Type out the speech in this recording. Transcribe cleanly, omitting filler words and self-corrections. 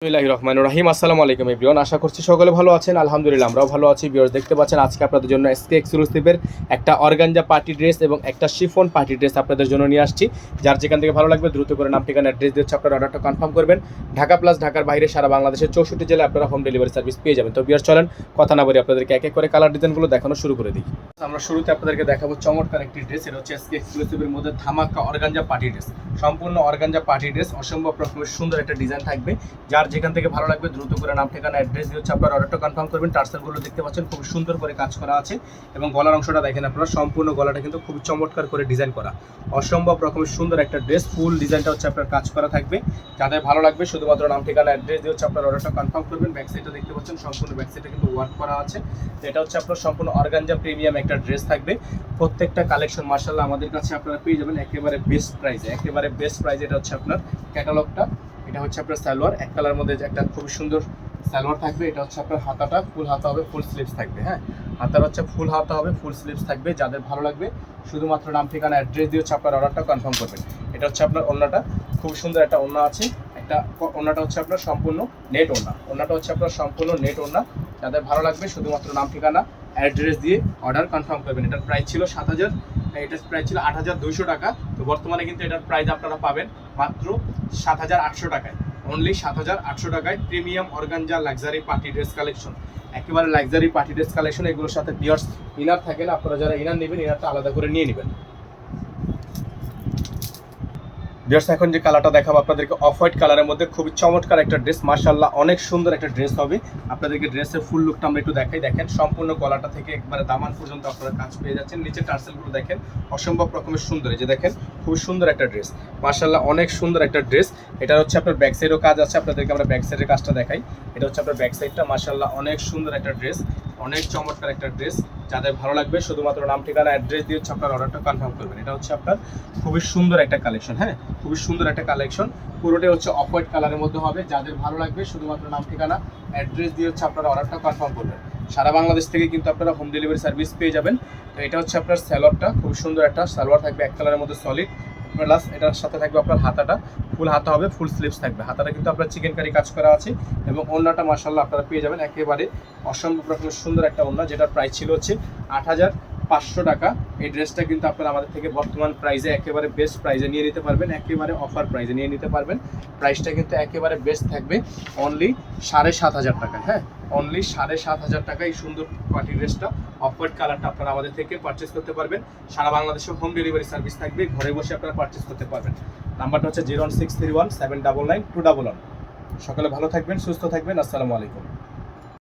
রহিম আসসালামু আলাইকুম এভরিওয়ান, আশা করছি সকলে ভালো আছেন। আলহামদুলিল্লাহ আমরাও ভালো আছি। ভিউয়ার্স দেখতে পাচ্ছেন আজকে আপনাদের জন্য এসকে এক্সক্লুসিভের একটা অর্গানজা পার্টি ড্রেস এবং একটা শিফন পার্টি ড্রেস আপনাদের জন্য নিয়ে আসছি। যার যেখান থেকে ভালো লাগবে দ্রুত করে নাম ঠিকানা অ্যাড্রেস দিয়ে আপনার অর্ডারটা কনফার্ম করবেন। ঢাকা প্লাস ঢাকার বাইরে সারা বাংলাদেশের 64 জেলায় আপনারা হোম ডেলিভারি সার্ভিস পেয়ে যাবেন। তো ভিউয়ার্স চলেন কথা না বলে আপনাদেরকে এক এক করে কালার ডিজাইনগুলো দেখানো শুরু করে দিই। আমরা শুরুতে আপনাদেরকে দেখাবো চমৎকার একটি ড্রেস। এটা হচ্ছে এসকে এক্সক্লুসিভের মধ্যে ধামাকা অর্গানজা পার্টি ড্রেস, সম্পূর্ণ অর্গানজা পার্টি ড্রেস, অসম্ভব রকমের সুন্দর একটা ডিজাইন থাকবে। যার যেখান থেকে ভালো লাগবে দ্রুত করে নাম ঠিকানা অ্যাড্রেস দিয়ে আপনার অর্ডারটা কনফার্ম করবেন। টার্সেলগুলো দেখতে পাচ্ছেন খুব সুন্দর করে কাজ করা আছে এবং গলার অংশটা দেখেন আপনারা, সম্পূর্ণ গলাটা কিন্তু খুব চমৎকার করে ডিজাইন করা, অসম্ভব রকমের সুন্দর একটা ড্রেস। ফুল ডিজাইনটা হচ্ছে আপনার কাজ করা থাকবে। যাদের ভালো লাগবে শুধুমাত্র নাম ঠিকানা অ্যাড্রেস দিয়ে আপনার অর্ডারটা কনফার্ম করবেন। ব্যাক সাইডটা দেখতে পাচ্ছেন সম্পূর্ণ ব্যাক সাইডটা কিন্তু ওয়ার্ক করা আছে। এটা হচ্ছে আপনার সম্পূর্ণ অর্গানজা প্রিমিয়াম একটা ড্রেস থাকবে। প্রত্যেকটা কালেকশন মার্শাল্লাহ আমাদের কাছে আপনারা পেয়ে যাবেন একেবারে বেস্ট প্রাইসে, একেবারে বেস্ট প্রাইসে। এটা হচ্ছে আপনার ক্যাটালগটা, এটা হচ্ছে আপনার সালোয়ার, এক কালার মধ্যে একটা খুব সুন্দর সালোয়ার থাকবে। এটা হচ্ছে আপনার হাতাটা ফুল হাতা হবে, ফুল স্লিভস থাকবে। হ্যাঁ, হাতার হচ্ছে ফুল হাতা হবে, ফুল স্লিভস থাকবে। যাদের ভালো লাগবে শুধুমাত্র নাম ঠিকানা অ্যাড্রেস দিয়ে হচ্ছে আপনার অর্ডারটা কনফার্ম করবেন। এটা হচ্ছে আপনার ওড়নাটা, খুব সুন্দর একটা ওড়না আছে। একটা ওড়নাটা হচ্ছে আপনার সম্পূর্ণ নেট ওড়না, ওড়নাটা হচ্ছে আপনার সম্পূর্ণ নেট ওড়না। যাদের ভালো লাগবে শুধুমাত্র নাম ঠিকানা অ্যাড্রেস দিয়ে অর্ডার কনফার্ম করবেন। এটার প্রাইস ছিল 7,000, এটার প্রাইস ছিল 8,200 টাকা। তো বর্তমানে কিন্তু এটার প্রাইস আপনারা পাবেন মাত্র 7,800 টাকায়, অনলি 7,800 টাকায়। Premium organza luxury party dress collection, একেবারে লাক্সারি পার্টি ড্রেস কালেকশন। এগুলোর সাথে পিয়ার্স ইনার থাকে না, আপনারা যারা ইনার নেবেন ইনারটা আলাদা করে নিয়ে নেবেন। ভিউয়ার্স এখন যে কালারটা দেখাবো আপনাদেরকে অফ হোয়াইট কালারের মধ্যে খুবই চমৎকার একটা ড্রেস, মাশাআল্লাহ অনেক সুন্দর একটা ড্রেস হবে। আপনাদেরকে ড্রেসের ফুল লুকটা আমরা একটু দেখাই। দেখেন সম্পূর্ণ গলাটা থেকে একবারে দামান পর্যন্ত আপনারা কাজ পেয়ে যাচ্ছেন। নিচে টার্সেলগুলো দেখেন অসম্ভব রকমের সুন্দর, এই যে দেখেন খুব সুন্দর একটা ড্রেস, মাশাআল্লাহ অনেক সুন্দর একটা ড্রেস। এটা হচ্ছে আপনার ব্যাক সাইডেও কাজ আছে, আপনাদেরকে আমরা ব্যাক সাইডের কাজটা দেখাই। এটা হচ্ছে আপনার ব্যাক সাইডটা, মাশাআল্লাহ অনেক সুন্দর একটা ড্রেস, অনেক চমৎকার একটা ড্রেস। যাদের ভালো লাগবে শুধুমাত্র নাম ঠিকানা অ্যাড্রেস দিয়ে হচ্ছে আপনার অর্ডারটা কনফার্ম করবেন। এটা হচ্ছে আপনার খুবই সুন্দর একটা কালেকশন। হ্যাঁ, খুবই সুন্দর একটা কালেকশন, পুরোটাই হচ্ছে অফ হোয়াইট কালারের মধ্যে হবে। যাদের ভালো লাগবে শুধুমাত্র নাম ঠিকানা অ্যাড্রেস দিয়ে হচ্ছে আপনারা অর্ডারটা কনফার্ম করবেন। সারা বাংলাদেশ থেকে কিন্তু আপনারা হোম ডেলিভারি সার্ভিস পেয়ে যাবেন। তো এটা হচ্ছে আপনার সালোয়ারটা, খুব সুন্দর একটা সালোয়ার থাকবে এক কালারের মধ্যে সলিড, প্লাস এটার সাথে থাকবে আপনার হাতাটা ফুল হাতা হবে, ফুল স্লিভস থাকবে। হাতাটা কিন্তু আপনার চিকেন কারি কাজ করা আছে এবং ওড়নাটা মাশাআল্লাহ আপনারা পেয়ে যাবেন একেবারে অসম্ভব রকমের সুন্দর একটা ওড়না, যেটার প্রাইস ছিল হচ্ছে 8,500 টাকা। এই ড্রেসটা কিন্তু আপনারা আমাদের থেকে বর্তমান প্রাইসে একেবারে বেস্ট প্রাইসে নিয়ে নিতে পারবেন, একেবারে অফার প্রাইসে নিয়ে নিতে পারবেন। প্রাইসটা কিন্তু একেবারে বেস্ট থাকবে, অনলি 7,500 টাকা। হ্যাঁ, অনলি 7,500 টাকা এই সুন্দর পার্টি ড্রেসটা অফ হোয়াইট কালারটা আপনারা আমাদের থেকে পারচেস করতে পারবেন। সারা বাংলাদেশে হোম ডেলিভারি সার্ভিস থাকবে, ঘরে বসে আপনারা পারচেস করতে পারবেন। নাম্বারটা হচ্ছে 01631 799 211। সকালে ভালো থাকবেন, সুস্থ থাকবেন। আসসালামু আলাইকুম।